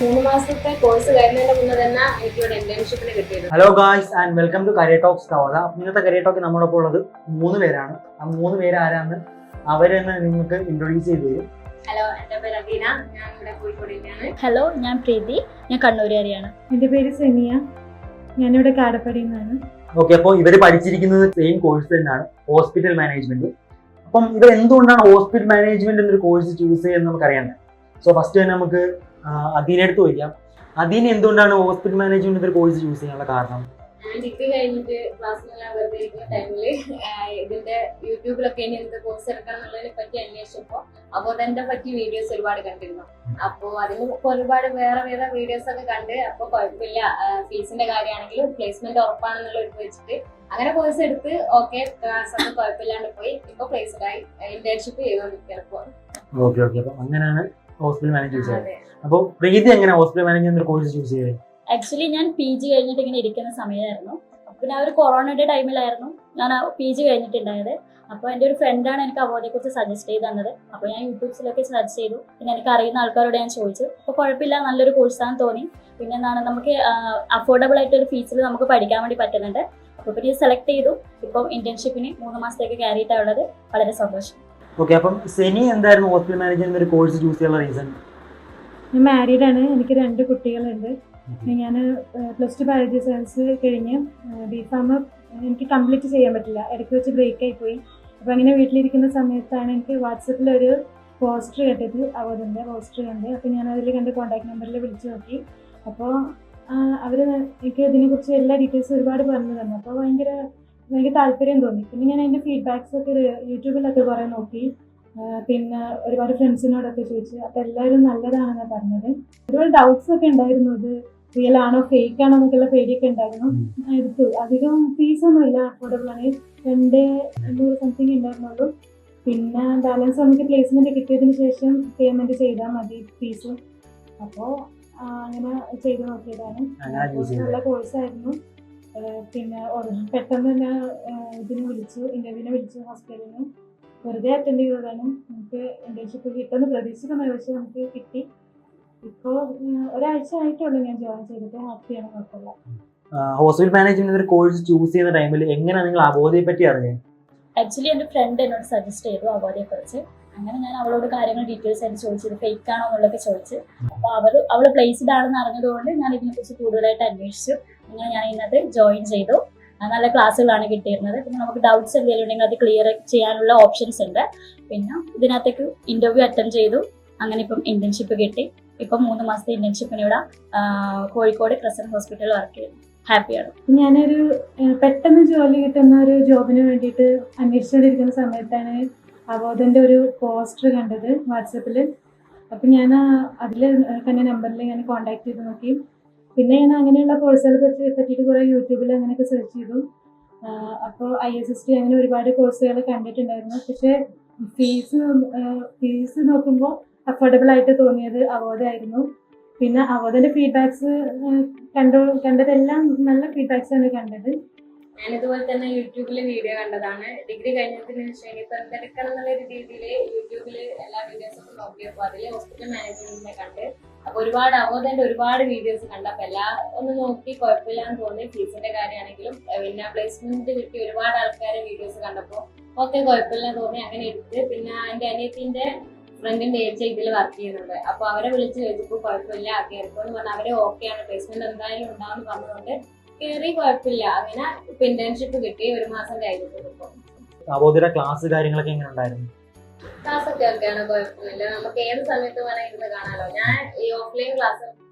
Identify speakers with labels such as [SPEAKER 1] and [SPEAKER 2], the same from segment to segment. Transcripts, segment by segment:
[SPEAKER 1] 3 മാസത്തെ കോഴ്സ് കഴിഞ്ഞതിന്റെ മുന്നേ തന്നെ എനിക്ക് ഇവിടെ ഇന്റേൺഷിപ്പിന് കിട്ടിയിരുന്നു.
[SPEAKER 2] Hello guys and welcome to career talks കവത. ഇന്നത്തെ കരിയർ ടോക്ക് നമ്മളൊപ്പം ഉള്ളത് 3 പേരാണ്. ആ 3 പേര് ആരാന്ന് അവരെന്ന് നിങ്ങൾക്ക് ഇൻട്രൊഡ്യൂസ് ചെയ്ത് തരും.
[SPEAKER 1] ഹലോ, എൻ്റെ പേര് അബീന, ഞാൻ ഇവിടെ കോഴിക്കോടിന്റെയാണ്.
[SPEAKER 3] ഹലോ, ഞാൻ പ്രീതി, ഞാൻ കണ്ണൂരുകാരിയാണ്.
[SPEAKER 4] എൻ്റെ പേര് സെമിയ, ഞാനിവിടെ കാടപ്പടിയിൽ നിന്നാണ്.
[SPEAKER 2] ഓക്കെ, അപ്പോൾ ഇവർ പഠിച്ചിരിക്കുന്നത് സെയിം കോഴ്സ് തന്നെയാണ്, ഹോസ്പിറ്റൽ മാനേജ്മെന്റ്. അപ്പം ഇവർ എന്തുകൊണ്ടാണ് ഹോസ്പിറ്റൽ മാനേജ്മെന്റ് എന്നൊരു കോഴ്സ് ചൂസ് ചെയ്യുന്നത് നമുക്കറിയണ്ടേ. സോ ഫസ്റ്റ് തന്നെ നമുക്ക് അതിനെടുത്ത് ചോദിക്കാം, അതിന് എന്തുകൊണ്ടാണ് ഹോസ്പിറ്റൽ മാനേജ്മെന്റ് ഒരു കോഴ്സ് ചൂസ് ചെയ്യാനുള്ള കാരണം?
[SPEAKER 1] ഞാൻ ഡിഗ്രി കഴിഞ്ഞിട്ട് ക്ലാസ്സിലെല്ലാം വെറുതെ ഇരിക്കുന്ന ടൈമില് ഇതിന്റെ യൂട്യൂബിലൊക്കെ ഇനി എന്ത് കോഴ്സ് എടുക്കണം എന്നുള്ളതിനെ പറ്റി അന്വേഷിച്ചപ്പോൾ അബോധന്റെ പറ്റി വീഡിയോസ് ഒരുപാട് കണ്ടിരുന്നു. അപ്പോൾ അതിന് ഒരുപാട് വേറെ വീഡിയോസ് ഒക്കെ കണ്ട് അപ്പോൾ കുഴപ്പമില്ല, ഫീസിന്റെ കാര്യമാണെങ്കിലും പ്ലേസ്മെന്റ് ഉറപ്പാണെന്നുള്ള ഒരു വെച്ചിട്ട് അങ്ങനെ കോഴ്സ് എടുത്ത് ഓക്കെ, ക്ലാസ് ഒക്കെ കുഴപ്പമില്ലാണ്ട് പോയി. ഇപ്പൊ പ്ലേസ്ഡ് ആയി ഇന്റേൺഷിപ്പ് ചെയ്തുകൊണ്ടിരിക്കുകയാണ് ഇപ്പോൾ.
[SPEAKER 2] ഓക്കെ ഓക്കെ, അപ്പൊ അങ്ങനെയാണ് ഹോസ്പിറ്റൽ മാനേജ്മെന്റ്. അപ്പോൾ പ്രീതി എങ്ങനെ ഹോസ്പിറ്റൽ മാനേജ്മെന്റ് കോഴ്സ് ചൂസ് ചെയ്തത്?
[SPEAKER 3] ആക്ച്വലി ഞാൻ PG കഴിഞ്ഞിട്ട് ഇങ്ങനെ ഇരിക്കുന്ന സമയമായിരുന്നു. പിന്നെ ആ ഒരു കൊറോണയുടെ ടൈമിലായിരുന്നു ഞാൻ PG കഴിഞ്ഞിട്ടുണ്ടായത്. അപ്പോൾ എൻ്റെ ഒരു ഫ്രണ്ടാണ് എനിക്ക് അവോധയെക്കുറിച്ച് സജസ്റ്റ് ചെയ്ത് തന്നത്. അപ്പോൾ ഞാൻ യൂട്യൂബ്സിലൊക്കെ സെർച്ച് ചെയ്തു. പിന്നെ എനിക്ക് അറിയുന്ന ആൾക്കാരോട് ഞാൻ ചോദിച്ചു. അപ്പോൾ കുഴപ്പമില്ല, നല്ലൊരു കോഴ്സാണെന്ന് തോന്നി. പിന്നെ എന്താണ്, നമുക്ക് അഫോർഡബിൾ ആയിട്ടൊരു ഫീസിൽ നമുക്ക് പഠിക്കാൻ വേണ്ടി പറ്റുന്നുണ്ട്. അപ്പോൾ പിന്നെ സെലക്ട് ചെയ്തു. ഇപ്പം ഇന്റേൺഷിപ്പിന് 3 മാസത്തേക്ക് കയറിയിട്ടുള്ളത്. വളരെ സന്തോഷം.
[SPEAKER 2] ഓക്കെ, അപ്പം സെനി എന്തായിരുന്നു ഹോസ്പിറ്റൽ മാനേജ്മെന്റ് ഒരു കോഴ്സ് ചൂസ് ചെയ്യാനുള്ള റീസൺ?
[SPEAKER 4] ഞാൻ മാരീഡാണ്, എനിക്ക് 2 കുട്ടികളുണ്ട്. ഞാൻ +2 ബയോളജി സയൻസ് കഴിഞ്ഞ് B.Pharm എനിക്ക് കംപ്ലീറ്റ് ചെയ്യാൻ പറ്റില്ല, ഇടയ്ക്ക് വെച്ച് ബ്രേക്ക് ആയി പോയി. അപ്പോൾ അങ്ങനെ വീട്ടിലിരിക്കുന്ന സമയത്താണ് എനിക്ക് വാട്സപ്പിലൊരു പോസ്റ്റർ കണ്ടത്, അവരുടെ പോസ്റ്റർ കണ്ട്. അപ്പോൾ ഞാൻ അതിൽ കണ്ട് കോൺടാക്ട് നമ്പറിൽ വിളിച്ചു നോക്കി. അപ്പോൾ അവർ എനിക്ക് ഇതിനെക്കുറിച്ച് എല്ലാ ഡീറ്റെയിൽസും ഒരുപാട് പറഞ്ഞു തന്നു. അപ്പോൾ ഭയങ്കര താല്പര്യം തോന്നി. പിന്നെ ഞാൻ അതിൻ്റെ ഫീഡ്ബാക്സ് ഒക്കെ യൂട്യൂബിലൊക്കെ കുറേ നോക്കി. പിന്നെ ഒരുപാട് ഫ്രണ്ട്സിനോടൊക്കെ ചോദിച്ചു. അപ്പോൾ എല്ലാവരും നല്ലതാണെന്നാണ് പറഞ്ഞത്. ഒരുപാട് ഡൗട്ട്സ് ഒക്കെ ഉണ്ടായിരുന്നു, ഇത് റിയൽ ആണോ ഫേക്ക് ആണോ എന്നൊക്കെയുള്ള പേടിയൊക്കെ ഉണ്ടായിരുന്നു. എടുത്തു. അധികം ഫീസൊന്നും ഇല്ല, അഫോർഡബിൾ ആണ്. 200 സംതിങ് ഉണ്ടായിരുന്നുള്ളൂ. പിന്നെ ബാലൻസ് നമുക്ക് പ്ലേസ്മെന്റ് കിട്ടിയതിന് ശേഷം പേയ്മെന്റ് ചെയ്താൽ മതി ഫീസ്. അപ്പോൾ അങ്ങനെ ചെയ്ത് നോക്കിയതാണ്. നല്ല കോഴ്സായിരുന്നു. പിന്നെ പെട്ടെന്ന് തന്നെ ഇന്റർവ്യൂവിനെ വിളിച്ചു ഹോസ്പിറ്റലിന്. വെറുതെ അറ്റൻഡ് ചെയ്തതാണ്. നമുക്ക് ഇന്റേൺഷിപ്പ് കിട്ടുമെന്ന് പ്രതീക്ഷിക്കുന്ന, പക്ഷേ നമുക്ക് കിട്ടി. ഇപ്പോൾ ഒരാഴ്ച ആയിട്ടുള്ളൂ ഞാൻ ജോയിൻ ചെയ്തിട്ട്. ഹാപ്പിയാണ്, കുഴപ്പമില്ല.
[SPEAKER 2] ഹോസ്പിറ്റൽ മാനേജ്മെന്റ് ഒരു കോഴ്സ് ചൂസ് ചെയ്യുന്ന ടൈമിൽ എങ്ങനെയാണ് നിങ്ങൾ അവോധയെ പറ്റി അറിഞ്ഞത്?
[SPEAKER 3] ആക്ച്വലി എൻ്റെ ഫ്രണ്ട് എന്നോട് സജസ്റ്റ് ചെയ്തു അവോധയെക്കുറിച്ച്. അങ്ങനെ ഞാൻ അവളോട് കാര്യങ്ങൾ ഡീറ്റെയിൽസ് ആയിട്ട് ചോദിച്ചത്, ഫേക്ക് ആണോ എന്നുള്ളതൊക്കെ ചോദിച്ചു. അപ്പോൾ അവൾ പ്ലേസ്ഡ് ആണെന്ന് അറിഞ്ഞതുകൊണ്ട് ഞാൻ ഇതിനെക്കുറിച്ച് കൂടുതലായിട്ട് അന്വേഷിച്ചു. അങ്ങനെ ഞാൻ ഇതിനകത്ത് ജോയിൻ ചെയ്തു. നല്ല ക്ലാസ്സുകളാണ് കിട്ടിയിരുന്നത്. പിന്നെ നമുക്ക് ഡൗട്ട്സ് എന്തെങ്കിലും ഉണ്ടെങ്കിൽ അത് ക്ലിയർ ചെയ്യാനുള്ള ഓപ്ഷൻസ് ഉണ്ട്. പിന്നെ ഇതിനകത്തേക്ക് ഇന്റർവ്യൂ അറ്റൻഡ് ചെയ്തു. അങ്ങനെ ഇപ്പം ഇന്റേൺഷിപ്പ് കിട്ടി. ഇപ്പം 3 മാസത്തെ ഇന്റേൺഷിപ്പിന് ഇവിടെ കോഴിക്കോട് ക്രസന്റ് ഹോസ്പിറ്റലിൽ വർക്ക് ചെയ്യുന്നു. ഹാപ്പിയാണ്.
[SPEAKER 4] ഞാനൊരു പെട്ടെന്ന് ജോലി കിട്ടുന്ന ഒരു ജോബിന് വേണ്ടിയിട്ട് അന്വേഷിച്ചുകൊണ്ടിരിക്കുന്ന സമയത്താണ് അവോധൻ്റെ ഒരു പോസ്റ്റർ കണ്ടത് വാട്സപ്പിൽ. അപ്പം ഞാൻ അതിൽ തന്നെ നമ്പറിൽ ഞാൻ കോൺടാക്ട് ചെയ്ത് നോക്കി. പിന്നെ ഞാൻ അങ്ങനെയുള്ള കോഴ്സുകളെ പറ്റിയിട്ട് കുറേ യൂട്യൂബിൽ അങ്ങനെയൊക്കെ സെർച്ച് ചെയ്തു. അപ്പോൾ ISST അങ്ങനെ ഒരുപാട് കോഴ്സുകൾ കണ്ടിട്ടുണ്ടായിരുന്നു. പക്ഷേ ഫീസ് നോക്കുമ്പോൾ അഫോർഡബിൾ ആയിട്ട് തോന്നിയത് അവോധയായിരുന്നു. പിന്നെ അവോധൻ്റെ ഫീഡ്ബാക്സ് കണ്ടതെല്ലാം നല്ല ഫീഡ്ബാക്സ് ആണ് കണ്ടത്.
[SPEAKER 1] ഞാനിതുപോലെ തന്നെ യൂട്യൂബില് വീഡിയോ കണ്ടതാണ്. ഡിഗ്രി കഴിഞ്ഞതിന് ശേഷം ഇപ്പൊ എന്തെടുക്കണം എന്നുള്ള രീതിയിൽ യൂട്യൂബില് എല്ലാ വീഡിയോസും നോക്കിയപ്പോൾ അതിൽ ഹോസ്പിറ്റൽ മാനേജ്മെന്റിനെ കണ്ട്. അപ്പൊ ഒരുപാട് അവോധന്റെ ഒരുപാട് വീഡിയോസ് കണ്ടു. അപ്പൊ എല്ലാം ഒന്ന് നോക്കി കുഴപ്പമില്ലാന്ന് തോന്നി. ഫീസിന്റെ കാര്യമാണെങ്കിലും പിന്നെ പ്ലേസ്മെന്റ് കിട്ടി ഒരുപാട് ആൾക്കാരെ വീഡിയോസ് കണ്ടപ്പോൾ ഓക്കെ കുഴപ്പമില്ല തോന്നി. അങ്ങനെ എടുത്ത് പിന്നെ എന്റെ അനിയത്തിന്റെ ഫ്രണ്ടിന്റെ ഏജ് ഇതിൽ വർക്ക് ചെയ്യുന്നുണ്ട്. അപ്പൊ അവരെ വിളിച്ച് ചോദിച്ചപ്പോൾ കുഴപ്പമില്ല കയറിപ്പോന്ന് പറഞ്ഞാൽ അവരെ ഓക്കെയാണ്, പ്ലേസ്മെന്റ് എന്തായാലും ഉണ്ടാവും പറഞ്ഞുകൊണ്ട് കയറി. കുഴപ്പമില്ല. അങ്ങനെ ഇപ്പൊ ഇന്റേൺഷിപ്പ് കിട്ടി. 1 മാസം കഴിഞ്ഞിട്ട്
[SPEAKER 2] അവോധയുടെ ക്ലാസ് കാര്യങ്ങളൊക്കെ എങ്ങനെ ഉണ്ടായിരുന്നു?
[SPEAKER 1] ക്ലാസ് ഒക്കെ ഒക്കെയാണ്, കുഴപ്പമില്ല. നമുക്ക് ഏത് സമയത്ത് വേണം ഇരുന്ന് കാണാലോ. ഞാൻ ഈ ഓഫ്ലൈൻ ക്ലാസ്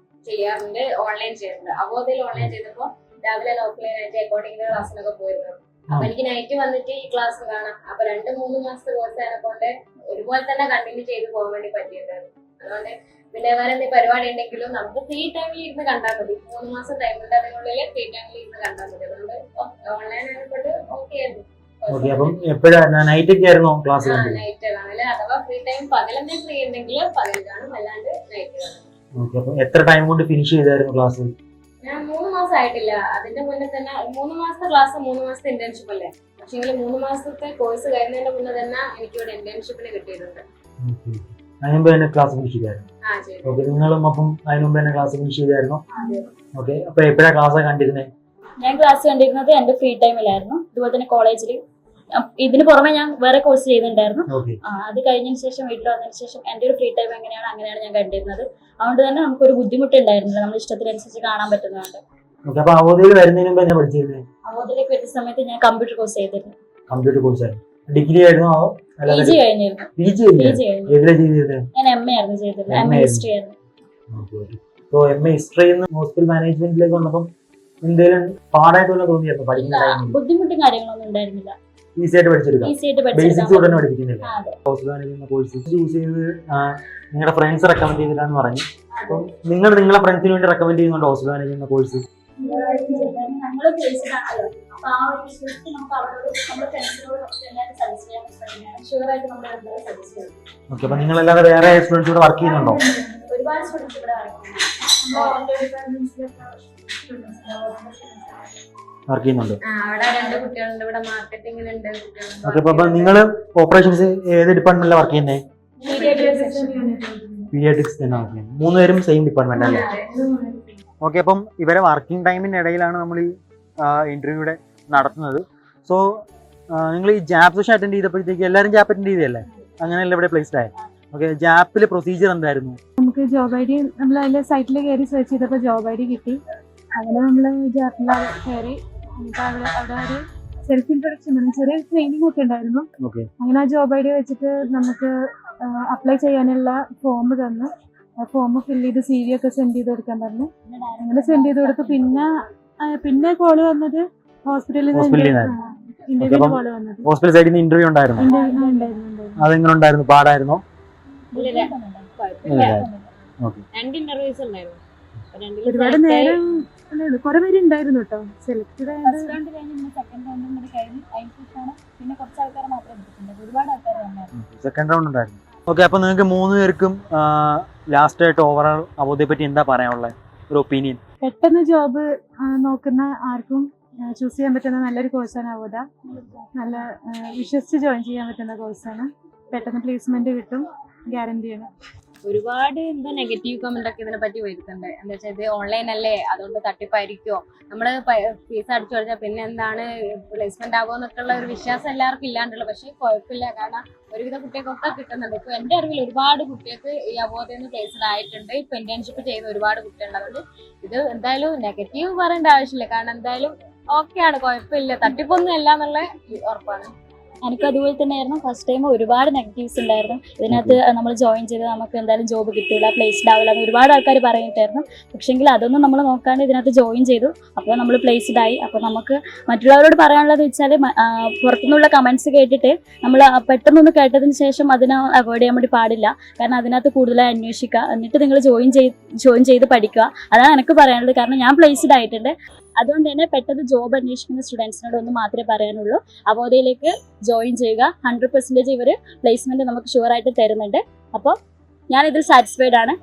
[SPEAKER 1] ചെയ്യാറുണ്ട്, ഓൺലൈൻ ചെയ്യാറുണ്ട്. അവോധയിൽ ഓൺലൈൻ ചെയ്തപ്പോ രാവിലെ ഓഫ്ലൈൻ ആയിട്ട് അക്കൗണ്ടിങ്ങിന്റെ ക്ലാസ്സിനൊക്കെ പോയിരുന്നു. അപ്പൊ എനിക്ക് നൈറ്റ് വന്നിട്ട് ഈ ക്ലാസ് കാണാം. അപ്പൊ 2-3 മാസത്തെ കോഴ്സ് ആയതുകൊണ്ട് ഒരുപോലെ തന്നെ കണ്ടിന്യൂ ചെയ്ത് പോകാൻ വേണ്ടി പറ്റിയിട്ടുണ്ടായിരുന്നു. അതുകൊണ്ട് പിന്നെ വേറെ എന്തെങ്കിലും പരിപാടി ഉണ്ടെങ്കിലും നമുക്ക് ഫ്രീ ടൈമിൽ ഇരുന്ന് കണ്ടാൽ മതി. 3 മാസം ടൈമുണ്ട്, അതിനുള്ളിൽ ഫ്രീ ടൈമിൽ ഇരുന്ന് കണ്ടാൽ മതി. അതുകൊണ്ട് ഓൺലൈൻ ആയതുകൊണ്ട് ഓക്കെ ആയിരുന്നു.
[SPEAKER 2] നൈറ്റ് ഒക്കെ ആയിരുന്നോ ക്ലാസ്?
[SPEAKER 1] നൈറ്റ് കാണില്ല. അഥവാ ഫ്രീ ടൈം പകലെന്തെങ്കിലും ഫ്രീ ഉണ്ടെങ്കിൽ പകൽ കാണും, അല്ലാണ്ട് നൈറ്റ് കാണും.
[SPEAKER 2] എത്ര ടൈം കൊണ്ട് ഫിനിഷ് ചെയ്തായിരുന്നു ക്ലാസ്?
[SPEAKER 1] ഞാൻ 3 മാസം ആയിട്ടില്ല. അതിന്റെ മുന്നേ തന്നെ 3 മാസത്തെ ക്ലാസ് 3 മാസത്തെ ഇന്റേൺഷിപ്പ് അല്ലേ. പക്ഷെ 3 മാസത്തെ കോഴ്സ് കഴിഞ്ഞതിന്റെ മുന്നേ തന്നെ എനിക്ക് ഇവിടെ ഇന്റേൺഷിപ്പിന് കിട്ടിയിട്ടുണ്ട്.
[SPEAKER 2] അതിന് മുമ്പ് തന്നെ ക്ലാസ് ഫിനിഷ് ചെയ്തായിരുന്നു.
[SPEAKER 1] ആ ചെയ്തു.
[SPEAKER 2] ഓക്കെ, നിങ്ങളും അപ്പം അതിന് മുമ്പ് തന്നെ ക്ലാസ് ഫിനിഷ് ചെയ്തായിരുന്നു.
[SPEAKER 1] അതെ.
[SPEAKER 2] ഓക്കെ, അപ്പൊ എപ്പോഴാണ് ക്ലാസ് കണ്ടിരുന്നത്?
[SPEAKER 3] ഞാൻ ക്ലാസ് കണ്ടിരുന്നത് എൻ്റെ ഫ്രീ ടൈമിലായിരുന്നു. ഇതുപോലെ തന്നെ കോളേജിൽ ഇതിന് പുറമെ ഞാൻ വേറെ കോഴ്സ് ചെയ്യുന്നുണ്ടായിരുന്നു.
[SPEAKER 2] ഓക്കെ,
[SPEAKER 3] അത് കഴിഞ്ഞതിന് ശേഷം വീട്ടിൽ വന്നതിന് ശേഷം എൻ്റെ ഒരു ഫ്രീ ടൈം അങ്ങനെയാണ് ഞാൻ കണ്ടിരുന്നത്. അതുകൊണ്ട് തന്നെ നമുക്കൊരു ബുദ്ധിമുട്ടുണ്ടായിരുന്നില്ല, നമ്മുടെ ഇഷ്ടത്തിനനുസരിച്ച് കാണാൻ പറ്റുന്നതുകൊണ്ട്.
[SPEAKER 2] ഓക്കെ. അപ്പൊ അവധിയിൽ വരുന്നതിന് മുമ്പ് എന്നാ പഠിച്ചിരുന്നത്?
[SPEAKER 3] അവധിലേക്ക് വരുന്ന സമയത്ത് ഞാൻ കമ്പ്യൂട്ടർ കോഴ്സ് ചെയ്തിരുന്നു.
[SPEAKER 2] കമ്പ്യൂട്ടർ കോഴ്സ് ആയിരുന്നു. ഡിഗ്രി ആയിരുന്നോ അതോ
[SPEAKER 3] PG കഴിഞ്ഞിരുന്നു.
[SPEAKER 2] PG
[SPEAKER 3] PG കഴിഞ്ഞു.
[SPEAKER 2] ഏതിലാ ചെയ്തിരുന്നത്?
[SPEAKER 3] ഞാൻ MA ആയിരുന്നു ചെയ്തിരുന്നത്.
[SPEAKER 2] MA
[SPEAKER 3] MA ഹിസ്റ്ററി ആയിരുന്നു.
[SPEAKER 2] സോ MA ഹിസ്റ്ററിയിൽ നിന്ന് ഹോസ്പിറ്റൽ മാനേജ്മെന്റിലേക്ക് വന്നപ്പം എന്തെങ്കിലും പാടായിട്ടുള്ള തോന്നിയായിരുന്നു പഠിക്കുന്ന ടൈമിൽ?
[SPEAKER 3] ബുദ്ധിമുട്ടും കാര്യങ്ങളൊന്നും ഉണ്ടായിരുന്നില്ല.
[SPEAKER 2] ഈസി ആയിട്ട് പഠിച്ചെടുക്കാം.
[SPEAKER 3] ഈസി ആയിട്ട്
[SPEAKER 2] ബേസിക്സ് ഉടനെ പഠിപ്പിക്കുന്നില്ല.
[SPEAKER 3] അതെ.
[SPEAKER 2] ഹോസ്പിറ്റൽ മാനേജ്മെന്റ് കോഴ്സ് ചൂസ് ചെയ്ത് നിങ്ങളുടെ ഫ്രണ്ട്സ് റെക്കമെൻഡ് ചെയ്തിട്ടാന്ന് പറഞ്ഞു. അപ്പം നിങ്ങളെ ഫ്രണ്ട്സിന് വേണ്ടി റെക്കമെൻഡ് ചെയ്യുന്നുണ്ട് ഹോസ്പിറ്റൽ മാനേജ്മെന്റ് കോഴ്സ്?
[SPEAKER 3] ഞങ്ങള് പ്ലേസ്ഡ് ആണല്ലോ. അപ്പൊ ആ ഒരു വിശ്വസിച്ച് നമുക്ക് അവരോട് നമ്മുടെ ഫ്രണ്ട്സിനോട് എല്ലാവരും സജസ്റ്റ് ചെയ്യാൻ ശ്രമിക്കണം. ഷുവറായിട്ട് നമ്മൾ എന്തായാലും സജസ്റ്റ് ചെയ്യും.
[SPEAKER 2] ഓക്കെ. അപ്പൊ നിങ്ങളല്ലാതെ വേറെ സ്റ്റുഡൻസ് ഇവിടെ വർക്ക് ചെയ്യുന്നുണ്ടോ?
[SPEAKER 3] ഒരുപാട് സ്റ്റുഡൻസ് ഇവിടെ
[SPEAKER 2] വർക്ക് ചെയ്യുന്നുണ്ട്.
[SPEAKER 1] അവിടെ 2 കുട്ടികളുണ്ട്. ഇവിടെ മാർക്കറ്റിംഗിലുണ്ട് കുട്ടികളുണ്ട്.
[SPEAKER 2] ഓക്കെ. അപ്പൊ നിങ്ങള് ഓപ്പറേഷൻസ് ഏത് ഡിപ്പാർട്ട്മെന്റിലാണ് വർക്ക് ചെയ്യുന്നത്? പീഡിയാട്രിക്സ് തന്നെ വർക്ക് ചെയ്യുന്നത്. 3 പേരും സെയിം ഡിപ്പാർട്ട്മെന്റ് അല്ലേ? ഓക്കെ. അപ്പം ഇവരെ വർക്കിംഗ് ടൈമിന്റെ ഇടയിലാണ് നമ്മൾ ഈ ഇന്റർവ്യൂടെ നടത്തുന്നത്. സോ നിങ്ങൾ ഈ ജാപ്പ് സെഷൻ അറ്റൻഡ് ചെയ്തപ്പോഴത്തേക്ക് എല്ലാവരും ജാപ്പ് അറ്റൻഡ് ചെയ്തല്ലേ? അങ്ങനെയല്ല ഇവിടെ പ്ലേസ്ഡ് ആയത്. ഓക്കെ. ജാപ്പിലെ പ്രൊസീജിയർ എന്തായിരുന്നു?
[SPEAKER 4] നമുക്ക് ജോബ് ഐ ഡി നമ്മൾ അതിൻ്റെ സൈറ്റിൽ കയറി സെർച്ച് ചെയ്തപ്പോൾ ജോബ് ഐ ഡി കിട്ടി. അങ്ങനെ നമ്മൾ ജാപ്പിൽ കയറി നമുക്ക് അവിടെ ഒരു സെൽഫ് ഇൻട്രൊഡക്ഷൻ ചെറിയ ട്രെയിനിങ് ഒക്കെ ഉണ്ടായിരുന്നു.
[SPEAKER 2] ഓക്കെ.
[SPEAKER 4] അങ്ങനെ ആ ജോബ് ഐ ഡി വെച്ചിട്ട് നമുക്ക് അപ്ലൈ ചെയ്യാനുള്ള ഫോം തന്നു. ആ ഫോം ഫില്ല് ചെയ്ത് CV ഒക്കെ സെൻഡ് ചെയ്ത് കൊടുക്കാൻ പറഞ്ഞു. അങ്ങനെ സെൻഡ് ചെയ്ത് കൊടുത്തു. പിന്നെ കോള് വന്നത് ഹോസ്പിറ്റലിൽ ഇന്റർവ്യൂ കോള് വന്നത്.
[SPEAKER 2] ഹോസ്പിറ്റൽ സൈഡിൽ നിന്ന് ഇന്റർവ്യൂ ഉണ്ടായിരുന്നു. അതെങ്ങനെ ഉണ്ടായിരുന്നു? പാടായിരുന്നോ? ഓക്കെ.
[SPEAKER 1] 2 ഇന്റർവ്യൂസ് ഉണ്ടായിരുന്നു.
[SPEAKER 4] ഒരുപാട് നേരം കുറെ പേര് ഉണ്ടായിരുന്നു കേട്ടോ. സെലക്ട്
[SPEAKER 3] ഫസ്റ്റ് റൗണ്ട് കഴിഞ്ഞ് സെക്കൻഡ് റൗണ്ടും കൂടി കഴിഞ്ഞ് അതിന് ശേഷമാണ് പിന്നെ കുറച്ച് ആൾക്കാരെ മാത്രമേ എടുത്തിട്ടുണ്ട്. ഒരുപാട് ആൾക്കാർ വന്നായിരുന്നു.
[SPEAKER 2] സെക്കൻഡ് റൗണ്ട് ഉണ്ടായിരുന്നു. ഓക്കെ. അപ്പൊ നിങ്ങൾക്ക് 3 പേർക്കും ലാസ്റ്റ് ആയിട്ട് ഓവറോൾ അവധിയെ പറ്റി എന്താ പറയാനുള്ളത്, ഒരു ഒപ്പീനിയൻ?
[SPEAKER 4] പെട്ടെന്ന് ജോബ് നോക്കുന്ന ആർക്കും ചൂസ് ചെയ്യാൻ പറ്റുന്ന നല്ലൊരു കോഴ്സാണ് അവോദ. നല്ല വിശ്വസിച്ച് ജോയിൻ ചെയ്യാൻ പറ്റുന്ന കോഴ്സാണ്. പെട്ടെന്ന് പ്ലേസ്മെന്റ് കിട്ടും, ഗ്യാരണ്ടിയാണ്.
[SPEAKER 1] ഒരുപാട് നെഗറ്റീവ് കമന്റ് ഒക്കെ ഇതിനെ പറ്റി വരുന്നുണ്ട്. എന്താ വെച്ചാൽ ഇത് ഓൺലൈൻ അല്ലേ, അതുകൊണ്ട് തട്ടിപ്പായിരിക്കോ, നമ്മള് ഫീസ് അടിച്ചു കഴിഞ്ഞാൽ പിന്നെ എന്താണ് പ്ലേസ്മെന്റ് ആകുമോ എന്നൊക്കെയുള്ള ഒരു വിശ്വാസം എല്ലാവർക്കും ഇല്ലാണ്ടുള്ളൂ. പക്ഷെ കുഴപ്പമില്ല, കാരണം ഒരുവിധ കുട്ടികൾക്കൊക്കെ കിട്ടുന്നുണ്ട്. ഇപ്പൊ എന്റെ അറിവിൽ ഒരുപാട് കുട്ടികൾക്ക് ഈ അവോധയിൽ നിന്ന് പ്ലേസ്ഡ് ആയിട്ടുണ്ട്. ഇപ്പൊ ഇന്റേൺഷിപ്പ് ചെയ്യുന്ന ഒരുപാട് കുട്ടികളുണ്ട്. ഇത് എന്തായാലും നെഗറ്റീവ് പറയേണ്ട ആവശ്യമില്ല, കാരണം എന്തായാലും ഓക്കെയാണ്, കുഴപ്പമില്ല, തട്ടിപ്പൊന്നും അല്ല എന്നുള്ള ഉറപ്പാണ്.
[SPEAKER 3] എനിക്ക് അതുപോലെ തന്നെയായിരുന്നു. ഫസ്റ്റ് ടൈം ഒരുപാട് നെഗറ്റീവ്സ് ഉണ്ടായിരുന്നു. ഇതിനകത്ത് നമ്മൾ ജോയിൻ ചെയ്ത് നമുക്ക് എന്തായാലും ജോബ് കിട്ടില്ല, പ്ലേസ്ഡ് ആവില്ല എന്ന് ഒരുപാട് ആൾക്കാർ പറഞ്ഞിട്ടായിരുന്നു. പക്ഷെങ്കിൽ അതൊന്നും നമ്മൾ നോക്കാണ്ട് ഇതിനകത്ത് ജോയിൻ ചെയ്തു. അപ്പോൾ നമ്മൾ പ്ലേസ്ഡ് ആയി. അപ്പോൾ നമുക്ക് മറ്റുള്ളവരോട് പറയാനുള്ളത് വെച്ചാൽ പുറത്തുനിന്നുള്ള കമൻസ് കേട്ടിട്ട് നമ്മൾ പെട്ടെന്നൊന്ന് കേട്ടതിന് ശേഷം അതിനെ അവോയ്ഡ് ചെയ്യാൻ വേണ്ടി പാടില്ല. കാരണം അതിനകത്ത് കൂടുതലായി അന്വേഷിക്കുക, എന്നിട്ട് നിങ്ങൾ ജോയിൻ ചെയ്ത് പഠിക്കുക. അതാണ് എനിക്ക് പറയാനുള്ളത്. കാരണം ഞാൻ പ്ലേസ്ഡ് ആയിട്ടുണ്ട്. അതുകൊണ്ട് തന്നെ പെട്ടെന്ന് ജോബ് അന്വേഷിക്കുന്ന സ്റ്റുഡൻസിനോട് ഒന്ന് മാത്രമേ പറയാനുള്ളൂ, അവോധയിലേക്ക് ജോയിൻ ചെയ്യുക. 100% ഇവർ പ്ലേസ്മെന്റ് നമുക്ക് ഷുവറായിട്ട് തരുന്നുണ്ട്. അപ്പോൾ ഞാൻ ഇതിൽ സാറ്റിസ്ഫൈഡ് ആണ്.